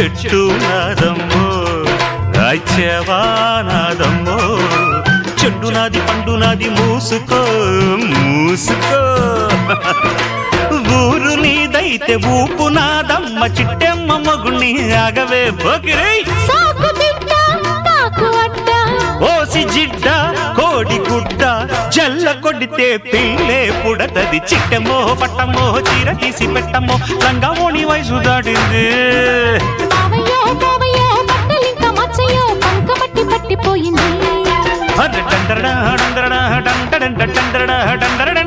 చెట్టు నాదమ్మో రాజ్యవానాదమ్మో చెట్టు నాది పండు నాది మూసుకో మూసుకో ఊరు నీదైతే ఊపు నాదమ్మ చిట్టెమ్మ మగుణ్ణి ఆగవే బొకిరై ఓసి జిడ్డ కోడి గుడ్డ జల్ల కొడితే పిల్లే పుడతది చిట్టమో పట్టమో చీర తీసి పెట్టమో లంగామోణి వయసు దాటింది పట్టిపోయింది డందరడా డందరడా డందరడా డందరడా